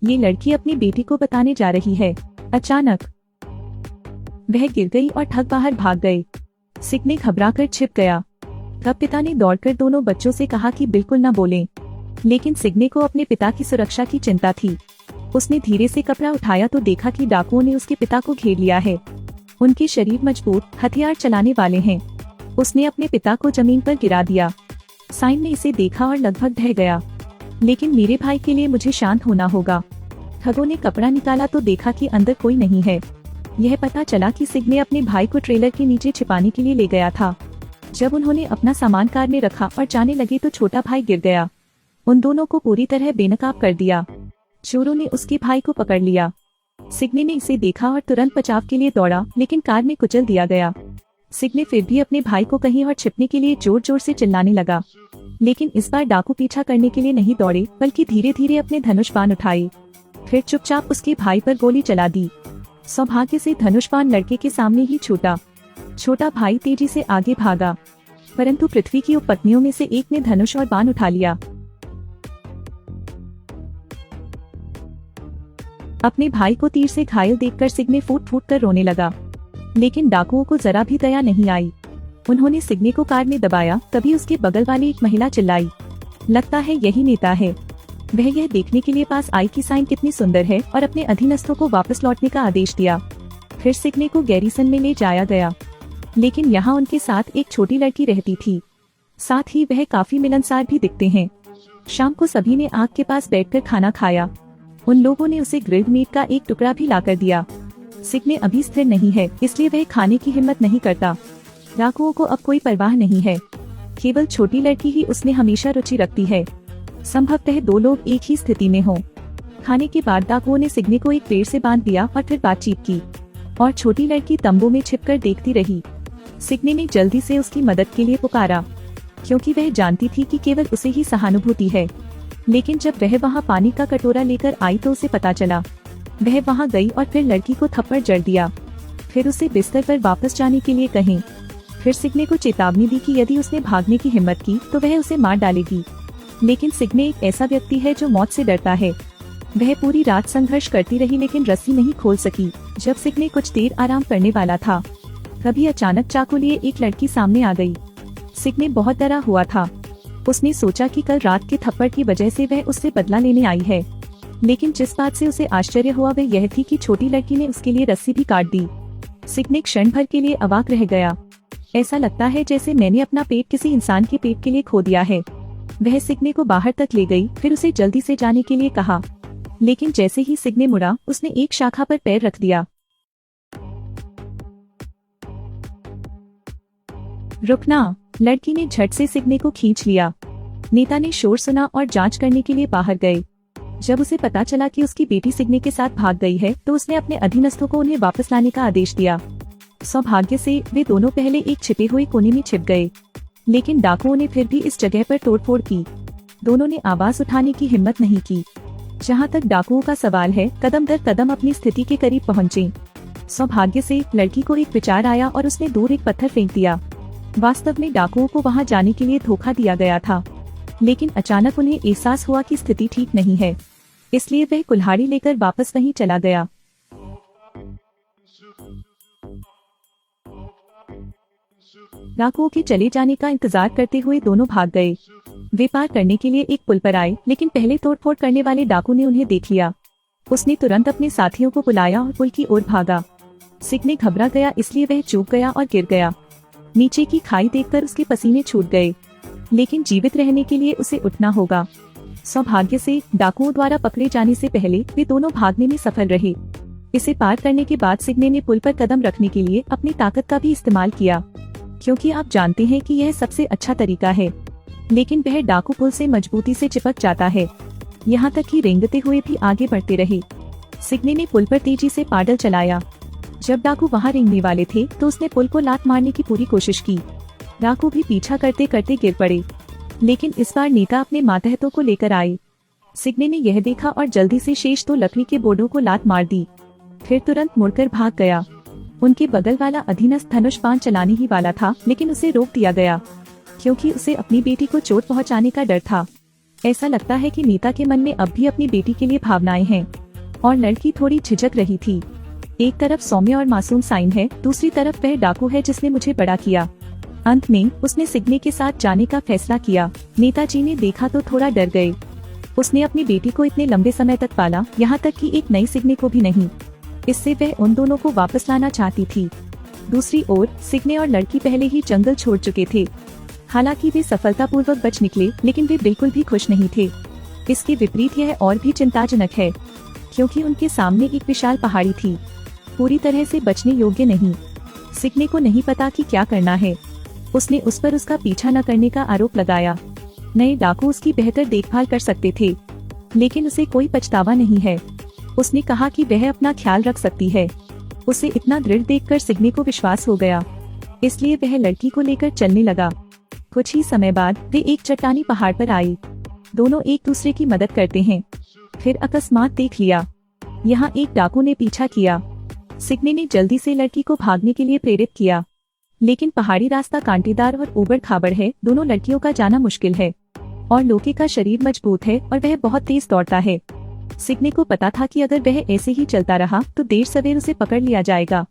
ये लड़की अपनी बेटी को बताने जा रही है। अचानक वह गिर गई और ठग बाहर भाग गए। सिग्ने घबराकर छिप गया। तब पिता ने दौड़कर दोनों बच्चों से कहा कि बिल्कुल न बोलें, लेकिन सिग्ने को अपने पिता की सुरक्षा की चिंता थी। उसने धीरे से कपड़ा उठाया तो देखा कि डाकुओं ने उसके पिता को घेर लिया है। उनके शरीर मजबूत, हथियार चलाने वाले हैं। उसने अपने पिता को जमीन पर गिरा दिया। साइन ने इसे देखा और लगभग ढह गया। लेकिन मेरे भाई के लिए मुझे शांत होना होगा। ठगों ने कपड़ा निकाला तो देखा कि अंदर कोई नहीं है। यह पता चला कि सिग्ने अपने भाई को ट्रेलर के नीचे छिपाने के लिए ले गया था। जब उन्होंने अपना सामान कार में रखा और जाने लगे तो छोटा भाई गिर गया। उन दोनों को पूरी तरह बेनकाब कर दिया। चोरों ने उसके भाई को पकड़ लिया। सिग्ने ने इसे देखा और तुरंत बचाव के लिए दौड़ा, लेकिन कार में कुचल दिया गया। सिग्ने फिर भी अपने भाई को कहीं और छिपने के लिए जोर जोर से चिल्लाने लगा, लेकिन इस बार डाकू पीछा करने के लिए नहीं दौड़े, बल्कि धीरे धीरे अपने धनुष बाण उठाए। फिर चुपचाप उसके भाई पर गोली चला दी। सौभाग्य से धनुष बाण लड़के के सामने ही छूटा। छोटा भाई तेजी से आगे भागा, परंतु पृथ्वी की उपपत्नियों में से एक ने धनुष और बाण उठा लिया। अपने भाई को तीर से घायल देखकर सिग्ने फूट फूट कर रोने लगा, लेकिन डाकुओं को जरा भी दया नहीं आई। उन्होंने सिग्ने को कार में दबाया। तभी उसके बगल वाली एक महिला चिल्लाई, लगता है यही नेता है। वह यह देखने के लिए पास आई कि साइन कितनी सुंदर है और अपने अधीनस्थों को वापस लौटने का आदेश दिया। फिर सिग्ने को गैरिसन में ले जाया गया, लेकिन यहाँ उनके साथ एक छोटी लड़की रहती थी। साथ ही वह काफी मिलनसार भी दिखते हैं। शाम को सभी ने आग के पास बैठकर खाना खाया। उन लोगों ने उसे ग्रिल्ड मीट का एक टुकड़ा भी लाकर दिया। सिग्ने अभी स्थिर नहीं है, इसलिए वह खाने की हिम्मत नहीं करता। डाकुओं को अब कोई परवाह नहीं है, केवल छोटी लड़की ही उसमें हमेशा रुचि रखती है। संभवतः दो लोग एक ही स्थिति में हों। खाने के बाद डाकुओं ने सिग्ने को एक पेड़ से बांध दिया और फिर बातचीत की, और छोटी लड़की तंबू में छिपकर देखती रही। सिग्ने ने जल्दी से उसकी मदद के लिए पुकारा, क्योंकि वह जानती थी कि केवल उसे ही सहानुभूति है। लेकिन जब वह वहाँ पानी का कटोरा लेकर आई तो उसे पता चला। वह वहाँ गई और फिर लड़की को थप्पड़ जड़ दिया। फिर उसे बिस्तर पर वापस जाने के लिए कहें। फिर सिग्ने को चेतावनी दी कि यदि उसने भागने की हिम्मत की तो वह उसे मार डालेगी। लेकिन सिग्ने एक ऐसा व्यक्ति है जो मौत से डरता है। वह पूरी रात संघर्ष करती रही, लेकिन रस्सी नहीं खोल सकी। जब सिग्ने कुछ देर आराम करने वाला था, तभी अचानक चाकू लिए एक लड़की सामने आ गई। सिग्ने बहुत डरा हुआ था। उसने सोचा कि कल रात के थप्पड़ की वजह से वह उससे बदला लेने आई है, लेकिन जिस बात से उसे आश्चर्य हुआ वह यह थी कि छोटी लड़की ने उसके लिए रस्सी भी काट दी। सिग्ने क्षण भर के लिए अवाक रह गया। ऐसा लगता है जैसे मैंने अपना पेट किसी इंसान के पेट के लिए खो दिया है। वह सिग्ने को बाहर तक ले गई, फिर उसे जल्दी से जाने के लिए कहा, लेकिन जैसे ही सिग्ने मुड़ा उसने एक शाखा पर पैर रख दिया। रुकना! लड़की ने झट से सिग्ने को खींच लिया। नेता ने शोर सुना और जांच करने के लिए बाहर गए। जब उसे पता चला कि उसकी बेटी सिग्ने के साथ भाग गई है तो उसने अपने अधीनस्थों को उन्हें वापस लाने का आदेश दिया। सौभाग्य से वे दोनों पहले एक छिपे हुए कोने में छिप गए, लेकिन डाकुओं ने फिर भी इस जगह पर तोड़फोड़ की। दोनों ने आवाज उठाने की हिम्मत नहीं की। जहाँ तक डाकुओं का सवाल है, कदम दर कदम अपनी स्थिति के करीब पहुँचे। सौभाग्य से लड़की को एक विचार आया और उसने दूर एक पत्थर फेंक दिया। वास्तव में डाकुओं को वहां जाने के लिए धोखा दिया गया था, लेकिन अचानक उन्हें एहसास हुआ कि स्थिति ठीक नहीं है, इसलिए वह कुल्हाड़ी लेकर वापस वहीं चला गया। डाकुओं के चले जाने का इंतजार करते हुए दोनों भाग गए। वे पार करने के लिए एक पुल पर आए, लेकिन पहले तोड़फोड़ करने वाले डाकू ने उन्हें देख लिया। उसने तुरंत अपने साथियों को बुलाया और पुल की ओर भागा। सिग्ने घबरा गया, इसलिए वह चूक गया और गिर गया। नीचे की खाई देखकर उसके पसीने छूट गए, लेकिन जीवित रहने के लिए उसे उठना होगा। सौभाग्य से डाकुओं द्वारा पकड़े जाने से पहले वे दोनों भागने में सफल रहे। इसे पार करने के बाद सिग्ने ने पुल पर कदम रखने के लिए अपनी ताकत का भी इस्तेमाल किया, क्योंकि आप जानते हैं कि यह सबसे अच्छा तरीका है। लेकिन वह डाकू पुल से मजबूती से चिपक जाता है, यहाँ तक कि रेंगते हुए भी आगे बढ़ते रहे। सिग्ने ने पुल पर तेजी से पाडल चलाया। जब डाकू वहाँ रेंगने वाले थे तो उसने पुल को लात मारने की पूरी कोशिश की। डाकू भी पीछा करते करते गिर पड़े, लेकिन इस बार नेता अपने मातहतों को लेकर आए। सिग्ने ने यह देखा और जल्दी से शेष दो लकड़ी के बोर्डों को लात मार दी, फिर तुरंत मुड़कर भाग गया। उनके बगल वाला अधीनस्थ धनुष बाण चलाने ही वाला था, लेकिन उसे रोक दिया गया, क्योंकि उसे अपनी बेटी को चोट पहुंचाने का डर था। ऐसा लगता है कि नीता के मन में अब भी अपनी बेटी के लिए भावनाएं हैं और लड़की थोड़ी झिझक रही थी। एक तरफ सौम्य और मासूम साइन है, दूसरी तरफ वह डाकू है जिसने मुझे बड़ा किया। अंत में उसने सिग्ने के साथ जाने का फैसला किया। नेताजी ने देखा तो थोड़ा डर गए। उसने अपनी बेटी को इतने लंबे समय तक पाला, यहाँ तक कि एक नई सिग्ने को भी नहीं। इससे वह उन दोनों को वापस लाना चाहती थी। दूसरी ओर सिग्ने और लड़की पहले ही जंगल छोड़ चुके थे। हालांकि वे सफलतापूर्वक बच निकले, लेकिन वे बिल्कुल भी खुश नहीं थे। इसके विपरीत यह और भी चिंताजनक है, क्योंकि उनके सामने एक विशाल पहाड़ी थी, पूरी तरह से बचने योग्य नहीं। सिग्ने को नहीं पता कि क्या करना है। उसने उस पर उसका पीछा न करने का आरोप लगाया। नए डाकू उसकी बेहतर देखभाल कर सकते थे, लेकिन उसे कोई पछतावा नहीं है। उसने कहा कि वह अपना ख्याल रख सकती है। उसे इतना दृढ़ देखकर सिग्ने को विश्वास हो गया, इसलिए वह लड़की को लेकर चलने लगा। कुछ ही समय बाद वे एक चट्टानी पहाड़ पर आए। दोनों एक दूसरे की मदद करते हैं। फिर अकस्मात देख लिया, यहाँ एक डाकू ने पीछा किया। सिग्ने ने जल्दी से लड़की को भागने के लिए प्रेरित किया, लेकिन पहाड़ी रास्ता कांटेदार और ऊबड़ खाबड़ है। दोनों लड़कियों का जाना मुश्किल है और लोके का शरीर मजबूत है और वह बहुत तेज दौड़ता है। सिग्ने को पता था कि अगर वह ऐसे ही चलता रहा तो देर सवेर उसे पकड़ लिया जाएगा।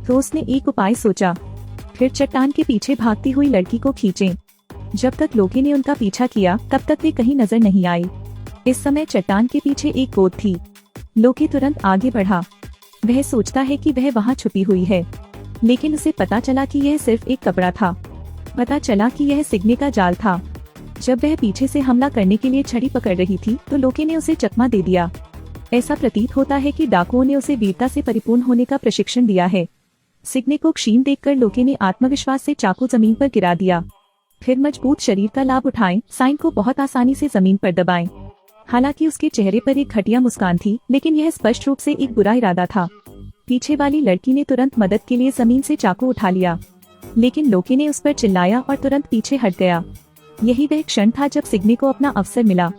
तो उसने एक उपाय सोचा, फिर चट्टान के पीछे भागती हुई लड़की को खींचे। जब तक लोके ने उनका पीछा किया तब तक वे कहीं नजर नहीं आए। इस समय चट्टान के पीछे एक गोद थी। लोके तुरंत आगे बढ़ा। वह सोचता है कि वह वहाँ छुपी हुई है, लेकिन उसे पता चला कि यह सिर्फ एक कपड़ा था। पता चला कि यह सिग्ने का जाल था। जब वह पीछे से हमला करने के लिए छड़ी पकड़ रही थी तो लोके ने उसे चकमा दे दिया। ऐसा प्रतीत होता है कि डाकुओं ने उसे वीरता से परिपूर्ण होने का प्रशिक्षण दिया है। सिग्ने को क्षीण देखकर लोके ने आत्मविश्वास से चाकू जमीन पर गिरा दिया। फिर मजबूत शरीर का लाभ उठाएं, साइन को बहुत आसानी से जमीन पर दबाएं। हालांकि उसके चेहरे पर एक घटिया मुस्कान थी, लेकिन यह स्पष्ट रूप से एक बुरा इरादा था। पीछे वाली लड़की ने तुरंत मदद के लिए जमीन से चाकू उठा लिया, लेकिन लोके ने उस पर चिल्लाया और तुरंत पीछे हट गया। यही वह क्षण था जब सिग्ने को अपना अवसर मिला।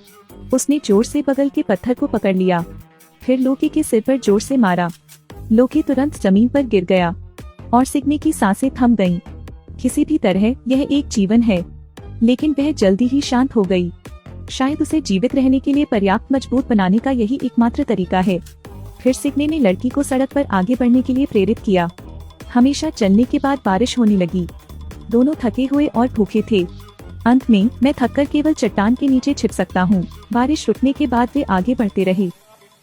उसने जोर से बगल के पत्थर को पकड़ लिया, फिर लोके के सिर पर जोर से मारा। लोके तुरंत जमीन पर गिर गया और सिग्ने की सांसें थम गईं। किसी भी तरह यह एक जीवन है, लेकिन वह जल्दी ही शांत हो गई। शायद उसे जीवित रहने के लिए पर्याप्त मजबूत बनाने का यही एकमात्र तरीका है। फिर सिग्ने ने लड़की को सड़क पर आगे बढ़ने के लिए प्रेरित किया। हमेशा चलने के बाद बारिश होने लगी। दोनों थके हुए और भूखे थे। अंत में, मैं थककर केवल चट्टान के नीचे छिप सकता हूँ। बारिश रुकने के बाद वे आगे बढ़ते रहे।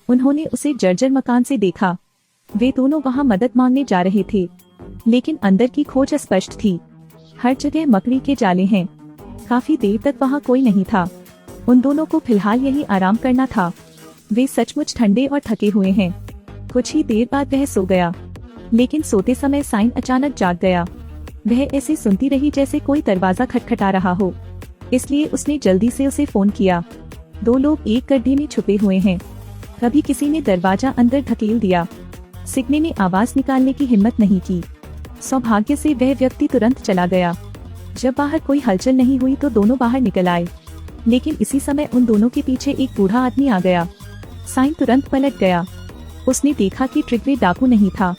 उन्होंने उसे जर्जर मकान से देखा। वे दोनों वहाँ मदद मांगने जा रहे थे, लेकिन अंदर की खोज अस्पष्ट थी। हर जगह मकड़ी के जाले हैं। काफी देर तक वहाँ कोई नहीं था। उन दोनों को फिलहाल यही आराम करना था। वे सचमुच ठंडे और थके हुए हैं। कुछ ही देर बाद वह सो गया, लेकिन सोते समय साइन अचानक जाग गया। वह ऐसे सुनती रही जैसे कोई दरवाजा खटखटा रहा हो, इसलिए उसने जल्दी से उसे फोन किया। दो लोग एक गड्ढे में छुपे हुए हैं। कभी किसी ने दरवाजा अंदर धकेल दिया। सिग्ने ने आवाज निकालने की हिम्मत नहीं की। सौभाग्य से वह व्यक्ति तुरंत चला गया। जब बाहर कोई हलचल नहीं हुई तो दोनों बाहर निकल आए, लेकिन इसी समय उन दोनों के पीछे एक बूढ़ा आदमी आ गया। साइन तुरंत पलट गया। उसने देखा कि ट्रिगवे डाकू नहीं था,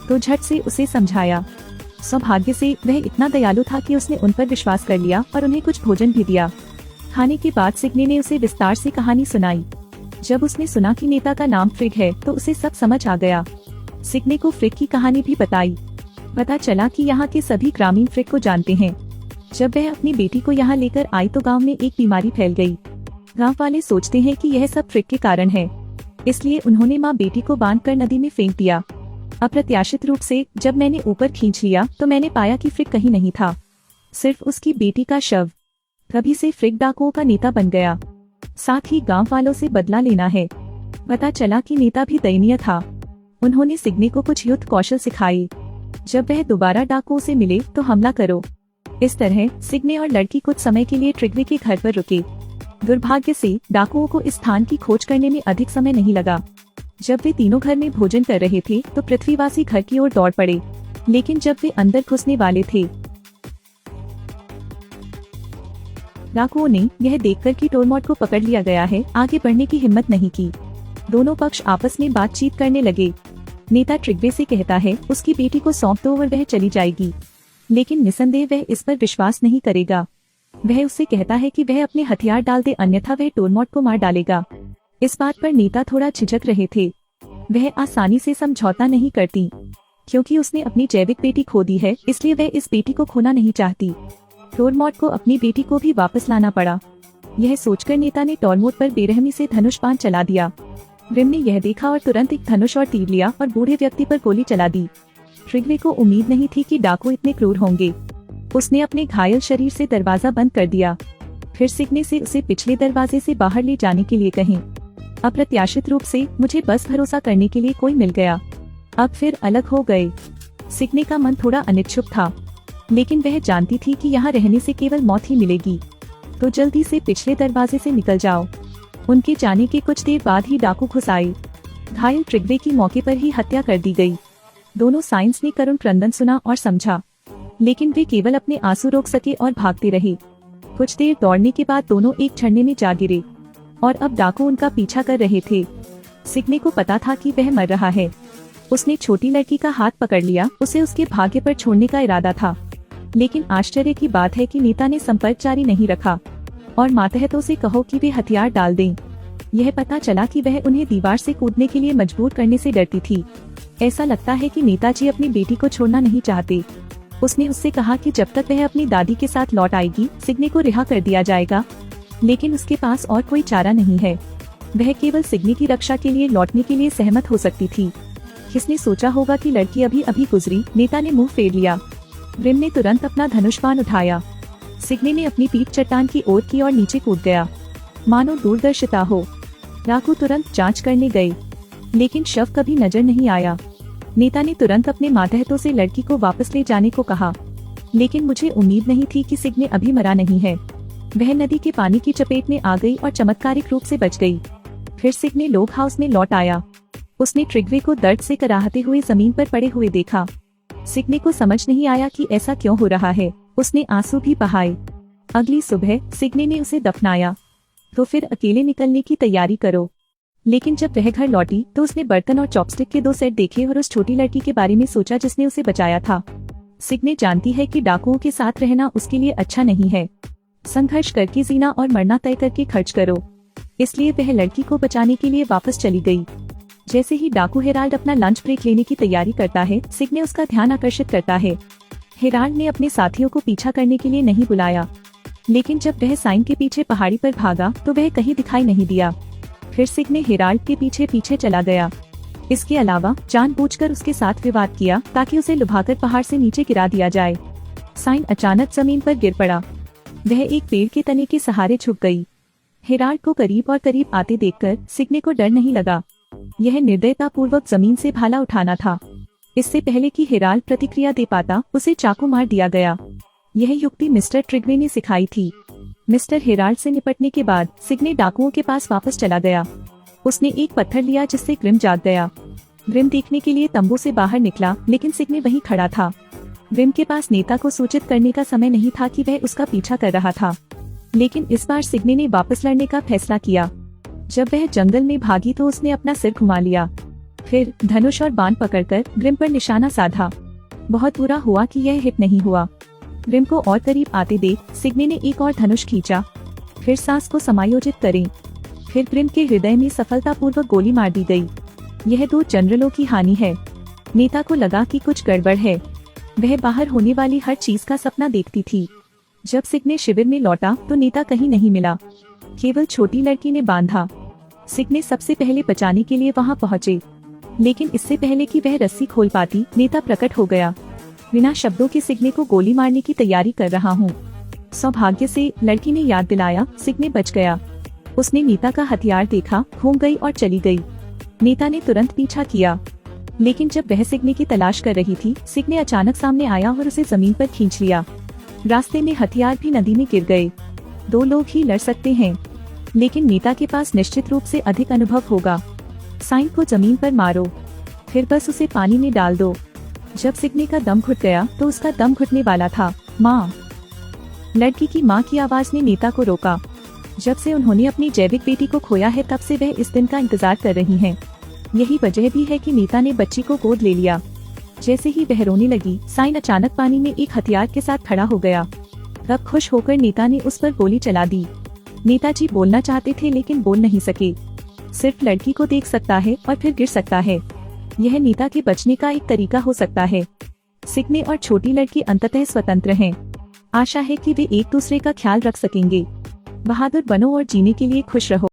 तो झट से उसे समझाया। सौभाग्य से वह इतना दयालु था कि उसने उन पर विश्वास कर लिया और उन्हें कुछ भोजन भी दिया। खाने के बाद सिग्ने ने उसे विस्तार से कहानी सुनाई। जब उसने सुना कि नेता का नाम फ्रिग है तो उसे सब समझ आ गया। सिग्ने को फ्रिग की कहानी भी बताई। पता चला कि यहाँ के सभी ग्रामीण फ्रिग को जानते हैं। जब वह अपनी बेटी को यहाँ लेकर आई तो गांव में एक बीमारी फैल गई। गांव वाले सोचते हैं कि यह सब फ्रिग के कारण है, इसलिए उन्होंने माँ बेटी को बांधकर नदी में फेंक दिया। अप्रत्याशित रूप से जब मैंने ऊपर खींच लिया तो मैंने पाया कि फ्रिग कहीं नहीं था, सिर्फ उसकी बेटी का शव। तभी से फ्रिग डाकुओं का नेता बन गया। साथ ही गांव वालों से बदला लेना है। पता चला कि नेता भी दयनीय था। उन्होंने सिग्ने को कुछ युद्ध कौशल सिखाए। जब वह दोबारा डाकुओं से मिले तो हमला करो। इस तरह सिग्ने और लड़की कुछ समय के लिए ट्रिगवे के घर पर रुके। दुर्भाग्य से डाकुओं को इस स्थान की खोज करने में अधिक समय नहीं लगा। जब वे तीनों घर में भोजन कर रहे थे तो पृथ्वीवासी घर की ओर दौड़ पड़े, लेकिन जब वे अंदर घुसने वाले थे, डाकुओं ने यह देखकर कि टोरमॉट को पकड़ लिया गया है, आगे बढ़ने की हिम्मत नहीं की। दोनों पक्ष आपस में बातचीत करने लगे। नेता ट्रिगवे से कहता है उसकी बेटी को सौंप दो और वह चली जाएगी, लेकिन निसंदेह वह इस पर विश्वास नहीं करेगा। वह उससे कहता है कि वह अपने हथियार डाल दे, अन्यथा वह टोरमॉट को मार डालेगा। इस बात पर नीता थोड़ा झिझक रहे थे। वह आसानी से समझौता नहीं करती, क्योंकि उसने अपनी जैविक बेटी खो दी है, इसलिए वह इस बेटी को खोना नहीं चाहती। टोरमॉट को अपनी बेटी को भी वापस लाना पड़ा। यह सोचकर नीता ने टोरमॉट पर बेरहमी से धनुष बाण चला दिया। ग्रिम ने यह देखा और तुरंत एक धनुष और तीर लिया और बूढ़े व्यक्ति पर गोली चला दी। ट्रिग्वे को उम्मीद नहीं थी कि डाकू इतने क्रूर होंगे। उसने अपने घायल शरीर से दरवाजा बंद कर दिया। फिर सिग्ने से उसे पिछले दरवाजे से बाहर ले जाने के लिए कहें। अप्रत्याशित रूप से मुझे बस भरोसा करने के लिए कोई मिल गया। अब फिर अलग हो गए। सिग्ने का मन थोड़ा अनिच्छुक था, लेकिन वह जानती थी कि यहाँ रहने से केवल मौत ही मिलेगी। तो जल्दी से पिछले दरवाजे से निकल जाओ। उनके जाने के कुछ देर बाद ही डाकू घुस आए। घायल ट्रिग्वे की मौके पर ही हत्या कर दी गई। दोनों साइंस ने करुण क्रंदन सुना और समझा, लेकिन वे केवल अपने आंसू रोक सके और भागते रहे। कुछ देर दौड़ने के बाद दोनों एक झरने में जा गिरे और अब डाकू उनका पीछा कर रहे थे। सिग्ने को पता था कि वह मर रहा है। उसने छोटी लड़की का हाथ पकड़ लिया। उसे उसके भाग्य पर छोड़ने का इरादा था, लेकिन आश्चर्य की बात है कि नीता ने संपर्क जारी नहीं रखा और मातहतों से कहो कि वे हथियार डाल दें। यह पता चला कि वह उन्हें दीवार से कूदने के लिए मजबूर करने से डरती थी। ऐसा लगता है कि नेताजी अपनी बेटी को छोड़ना नहीं चाहते। उसने उससे कहा कि जब तक वह अपनी दादी के साथ लौट आएगी, सिग्ने को रिहा कर दिया जाएगा, लेकिन उसके पास और कोई चारा नहीं है। वह केवल सिग्ने की रक्षा के लिए लौटने के लिए सहमत हो सकती थी। किसने सोचा होगा कि लड़की अभी अभी गुजरी। नेता ने मुंह फेर लिया। ग्रिम ने तुरंत अपना धनुष बाण उठाया। सिग्ने ने अपनी पीठ चट्टान की ओर की और नीचे कूद गया, मानो दूरदर्शिता हो। डाकू तुरंत जांच करने गए, लेकिन शव कभी नजर नहीं आया। नेता ने तुरंत अपने मातहतों से लड़की को वापस ले जाने को कहा, लेकिन मुझे उम्मीद नहीं थी कि सिग्ने अभी मरा नहीं है। वह नदी के पानी की चपेट में आ गई और चमत्कारिक रूप से बच गई। फिर सिग्ने लोग हाउस में लौट आया। उसने ट्रिग्वे को दर्द से कराहते हुए जमीन पर पड़े हुए देखा। सिग्ने को समझ नहीं आया कि ऐसा क्यों हो रहा है। उसने आंसू भी बहाए। अगली सुबह सिग्ने ने उसे दफनाया। तो फिर अकेले निकलने की तैयारी करो। लेकिन जब वह घर लौटी तो उसने बर्तन और चॉपस्टिक के 2 सेट देखे और उस छोटी लड़की के बारे में सोचा जिसने उसे बचाया था। सिग्ने जानती है कि डाकुओं के साथ रहना उसके लिए अच्छा नहीं है। संघर्ष करके जीना और मरना तय करके खर्च करो। इसलिए वह लड़की को बचाने के लिए वापस चली गई। जैसे ही डाकू हेराल्ड अपना लंच ब्रेक लेने की तैयारी करता है, सिग्ने उसका ध्यान आकर्षित करता है। हेराल्ड ने अपने साथियों को पीछा करने के लिए नहीं बुलाया, लेकिन जब वह साइन के पीछे पहाड़ी पर भागा तो वह कहीं दिखाई नहीं दिया। फिर सिग्ने हेराल्ड के पीछे पीछे चला गया। इसके अलावा जानबूझकर उसके साथ विवाद किया ताकि उसे लुभाकर पहाड़ से नीचे गिरा दिया जाए। साइन अचानक जमीन पर गिर पड़ा। वह एक पेड़ के तने के सहारे छुप गई। हेराल्ड को करीब और करीब आते देखकर सिग्ने को डर नहीं लगा। यह निर्दयता पूर्वक जमीन से भाला उठाना था। इससे पहले कि हेराल्ड प्रतिक्रिया दे पाता, उसे चाकू मार दिया गया। यह युक्ति मिस्टर ट्रिग्वे ने सिखाई थी। मिस्टर हेराल्ड से निपटने के बाद सिग्ने डाकुओं के पास वापस चला गया। उसने एक पत्थर लिया जिससे ग्रिम जाग गया। ग्रिम देखने के लिए तंबू से बाहर निकला, लेकिन सिग्ने वहीं खड़ा था। ग्रिम के पास नेता को सूचित करने का समय नहीं था कि वह उसका पीछा कर रहा था, लेकिन इस बार सिग्ने ने वापस लड़ने का फैसला किया। जब वह जंगल में भागी तो उसने अपना सिर घुमा लिया। फिर धनुष और बाण पकड़कर ग्रिम पर निशाना साधा। बहुत बुरा हुआ कि यह हिट नहीं हुआ। ग्रिम को और करीब आते देख सिग्ने ने एक और धनुष खींचा। फिर सांस को समायोजित करें। फिर ग्रिम के हृदय में सफलतापूर्वक गोली मार दी गई। यह 2 जनरलों की हानि है। नेता को लगा कि कुछ गड़बड़ है। वह बाहर होने वाली हर चीज का सपना देखती थी। जब सिग्ने शिविर में लौटा तो नेता कहीं नहीं मिला, केवल छोटी लड़की ने बांधा। सिग्ने सबसे पहले बचाने के लिए वहां पहुंचे, लेकिन इससे पहले कि वह रस्सी खोल पाती, नेता प्रकट हो गया। बिना शब्दों के सिग्ने को गोली मारने की तैयारी कर रहा हूँ। सौभाग्य से लड़की ने याद दिलाया, सिग्ने बच गया। उसने नीता का हथियार देखा, घूम गई और चली गई। नीता ने तुरंत पीछा किया, लेकिन जब वह सिग्ने की तलाश कर रही थी, सिग्ने अचानक सामने आया और उसे जमीन पर खींच लिया। रास्ते में हथियार भी नदी में गिर गए। 2 लोग ही लड़ सकते हैं, लेकिन नीता के पास निश्चित रूप से अधिक अनुभव होगा। साइन को जमीन पर मारो, फिर बस उसे पानी में डाल दो। जब सिग्ने का दम घुट गया तो उसका दम घुटने वाला था। माँ! लड़की की माँ की आवाज ने नीता को रोका। जब से उन्होंने अपनी जैविक बेटी को खोया है, तब से वह इस दिन का इंतजार कर रही हैं। यही वजह भी है कि नीता ने बच्ची को गोद ले लिया। जैसे ही वह रोने लगी, साइन अचानक पानी में एक हथियार के साथ खड़ा हो गया। तब खुश होकर नीता ने उस पर गोली चला दी। नेताजी बोलना चाहते थे लेकिन बोल नहीं सके। सिर्फ लड़की को देख सकता है और फिर गिर सकता है। यह नीता के बचने का एक तरीका हो सकता है। सिग्ने और छोटी लड़की अंततः स्वतंत्र हैं। आशा है कि वे एक दूसरे का ख्याल रख सकेंगे। बहादुर बनो और जीने के लिए खुश रहो।